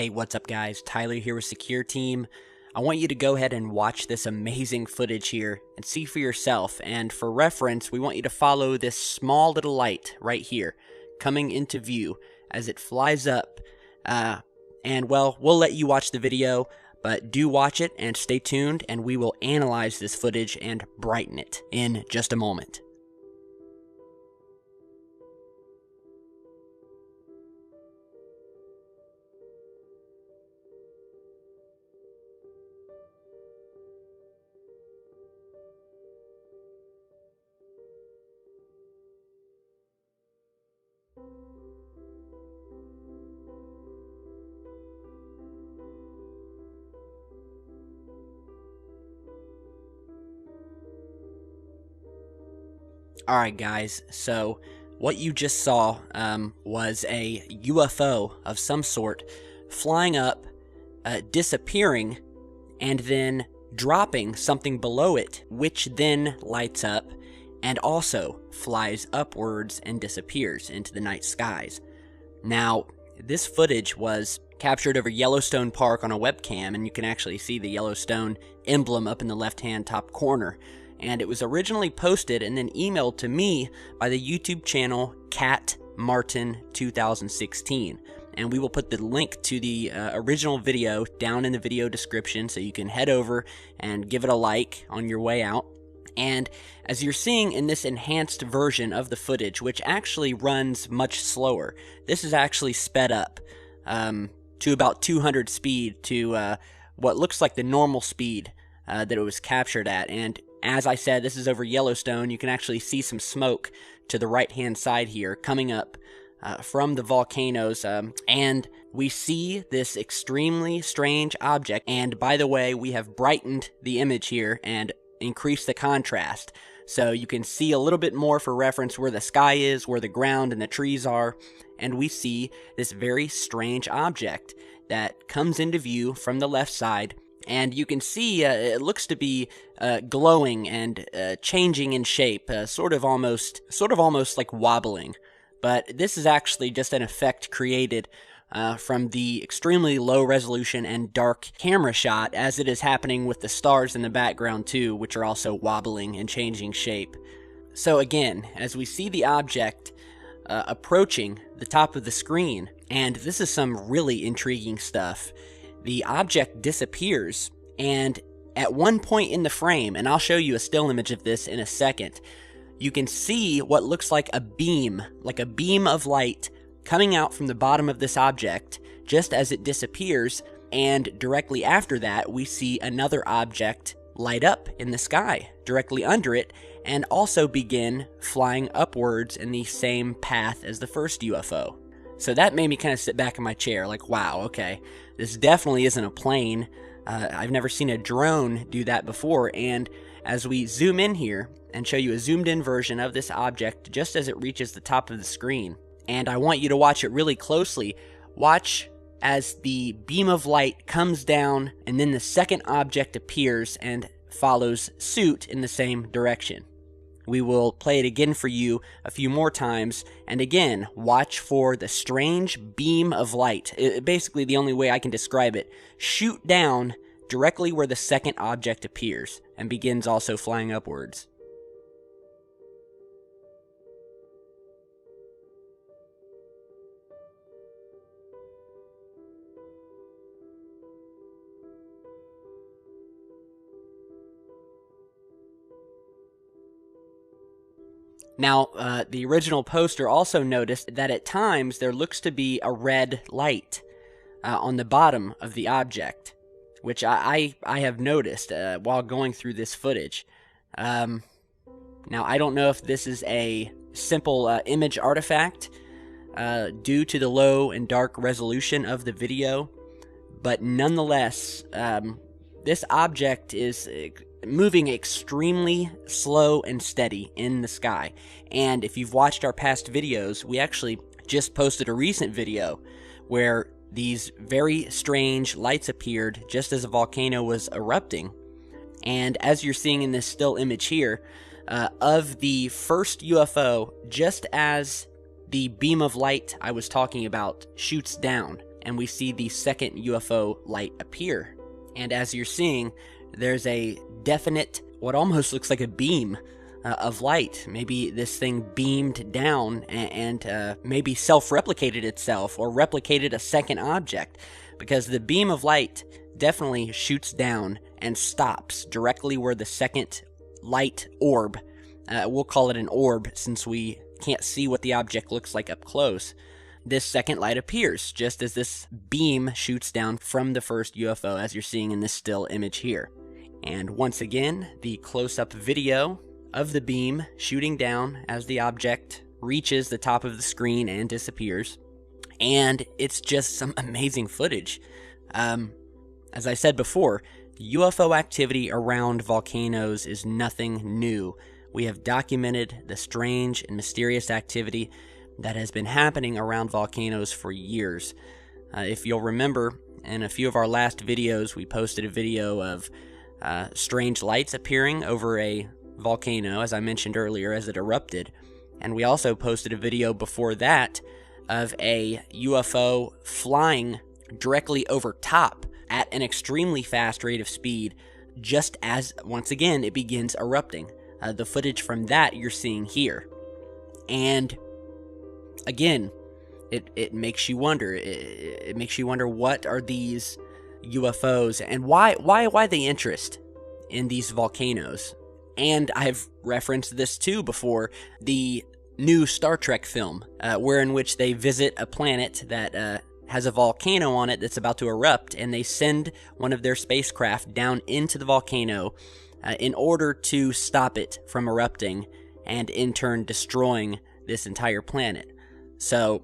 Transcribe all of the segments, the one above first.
Hey, what's up guys? Tyler here with Secure Team. I want you to go ahead and watch this amazing footage here and see for yourself. And for reference, we want you to follow this small little light right here coming into view as it flies up. And well, we'll let you watch the video, but do watch it and stay tuned, and we will analyze this footage and brighten it in just a moment. Alright guys, so what you just saw was a UFO of some sort flying up, disappearing, and then dropping something below it, which then lights up and also flies upwards and disappears into the night skies. Now, this footage was captured over Yellowstone Park on a webcam, and you can actually see the Yellowstone emblem up in the left-hand top corner. And it was originally posted and then emailed to me by the YouTube channel Cat Martin 2016. And we will put the link to the original video down in the video description, so you can head over and give it a like on your way out. And as you're seeing in this enhanced version of the footage, which actually runs much slower, this is actually sped up to about 200 speed to what looks like the normal speed that it was captured at. And as I said, this is over Yellowstone. You can actually see some smoke to the right-hand side here coming up from the volcanoes, and we see this extremely strange object. And by the way, we have brightened the image here and increased the contrast, so you can see a little bit more for reference where the sky is, where the ground and the trees are, and we see this very strange object that comes into view from the left side. And you can see it looks to be glowing and changing in shape, sort of almost like wobbling. But this is actually just an effect created from the extremely low resolution and dark camera shot, as it is happening with the stars in the background too, which are also wobbling and changing shape. So again, as we see the object approaching the top of the screen, and this is some really intriguing stuff, the object disappears, and at one point in the frame, and I'll show you a still image of this in a second, you can see what looks like a beam of light coming out from the bottom of this object just as it disappears, and directly after that we see another object light up in the sky directly under it and also begin flying upwards in the same path as the first UFO. So that made me kind of sit back in my chair like, wow, okay, this definitely isn't a plane. I've never seen a drone do that before. And as we zoom in here and show you a zoomed in version of this object just as it reaches the top of the screen, and I want you to watch it really closely, watch as the beam of light comes down and then the second object appears and follows suit in the same direction. We will play it again for you a few more times, and again, watch for the strange beam of light. Basically, the only way I can describe it, shoot down directly where the second object appears, and begins also flying upwards. Now, the original poster also noticed that at times there looks to be a red light on the bottom of the object, which I have noticed while going through this footage. Now, I don't know if this is a simple image artifact due to the low and dark resolution of the video, but nonetheless, this object is moving extremely slow and steady in the sky. And if you've watched our past videos, we actually just posted a recent video where these very strange lights appeared just as a volcano was erupting. And as you're seeing in this still image here, of the first UFO, just as the beam of light I was talking about shoots down, and we see the second UFO light appear. And as you're seeing, there's a definite, what almost looks like a beam of light. Maybe this thing beamed down and maybe self-replicated itself or replicated a second object, because the beam of light definitely shoots down and stops directly where the second light orb, we'll call it an orb since we can't see what the object looks like up close. This second light appears just as this beam shoots down from the first UFO, as you're seeing in this still image here. And once again, the close-up video of the beam shooting down as the object reaches the top of the screen and disappears. And it's just some amazing footage. As I said before, UFO activity around volcanoes is nothing new. We have documented the strange and mysterious activity that has been happening around volcanoes for years. If you'll remember, in a few of our last videos, we posted a video of strange lights appearing over a volcano, as I mentioned earlier, as it erupted. And we also posted a video before that of a UFO flying directly over top at an extremely fast rate of speed, just as, once again, it begins erupting. The footage from that you're seeing here. And again, it makes you wonder. It makes you wonder, what are these UFOs and why the interest in these volcanoes? And I've referenced this too before, the new Star Trek film, in which they visit a planet that has a volcano on it that's about to erupt, and they send one of their spacecraft down into the volcano in order to stop it from erupting and in turn destroying this entire planet. So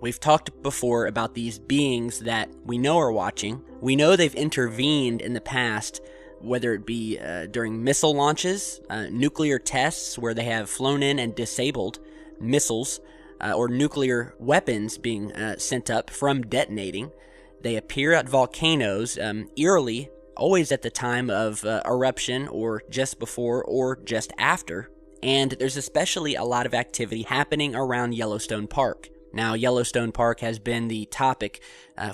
we've talked before about these beings that we know are watching. We know they've intervened in the past, whether it be during missile launches, nuclear tests where they have flown in and disabled missiles, or nuclear weapons being sent up from detonating. They appear at volcanoes, eerily, always at the time of eruption, or just before, or just after. And there's especially a lot of activity happening around Yellowstone Park. Now, Yellowstone Park has been the topic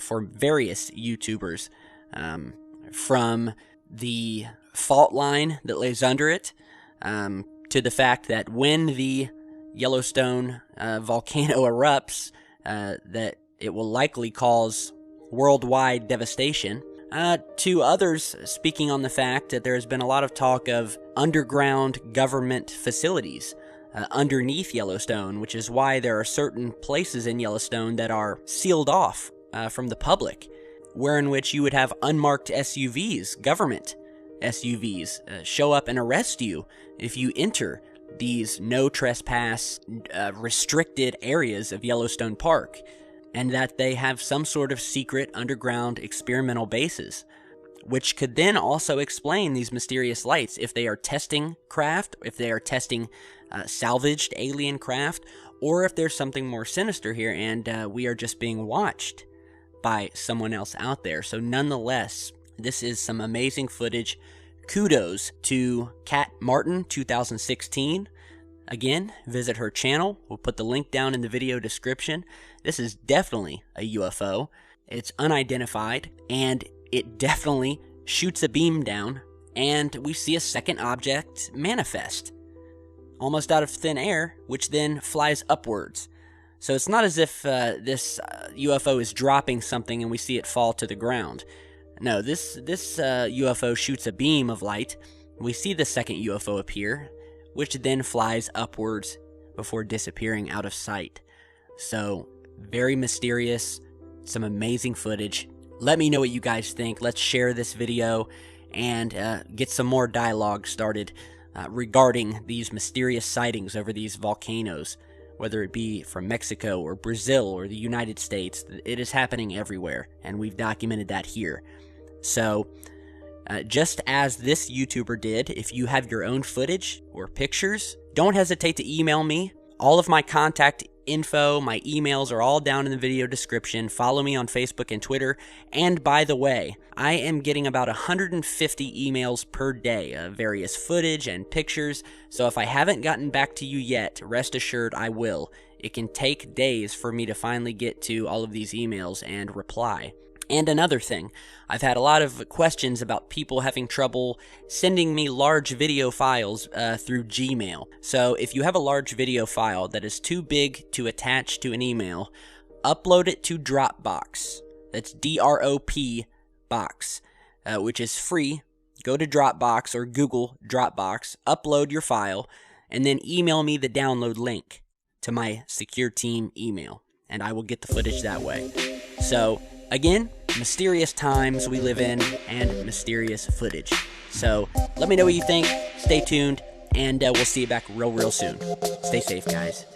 for various YouTubers, from the fault line that lays under it, to the fact that when the Yellowstone volcano erupts, that it will likely cause worldwide devastation, to others speaking on the fact that there has been a lot of talk of underground government facilities underneath Yellowstone, which is why there are certain places in Yellowstone that are sealed off from the public, wherein which you would have unmarked SUVs, government SUVs, show up and arrest you if you enter these no trespass restricted areas of Yellowstone Park, and that they have some sort of secret underground experimental bases, which could then also explain these mysterious lights if they are testing craft, if they are testing salvaged alien craft, or if there's something more sinister here and we are just being watched by someone else out there. So nonetheless, this is some amazing footage. Kudos to Kat Martin 2016. Again, visit her channel. We'll put the link down in the video description. This is definitely a UFO. It's unidentified, and it definitely shoots a beam down, and we see a second object manifest, almost out of thin air, which then flies upwards. So it's not as if this UFO is dropping something and we see it fall to the ground. No, this UFO shoots a beam of light. We see the second UFO appear, which then flies upwards before disappearing out of sight. So, very mysterious, some amazing footage. Let me know what you guys think. Let's share this video and get some more dialogue started regarding these mysterious sightings over these volcanoes, whether it be from Mexico or Brazil or the United States. It is happening everywhere, and we've documented that here. So, just as this YouTuber did, if you have your own footage or pictures, don't hesitate to email me. All of my contact info, my emails are all down in the video description. Follow me on Facebook and Twitter. And by the way, I am getting about 150 emails per day of various footage and pictures. So if I haven't gotten back to you yet, rest assured I will. it can take days for me to finally get to all of these emails and reply. And another thing, I've had a lot of questions about people having trouble sending me large video files through Gmail. So if you have a large video file that is too big to attach to an email, upload it to Dropbox. That's D-R-O-P box, which is free. Go to Dropbox or Google Dropbox, upload your file, and then email me the download link to my secure team email, and I will get the footage that way. So again, mysterious times we live in and mysterious footage. So let me know what you think. Stay tuned, and we'll see you back real soon. Stay safe, guys.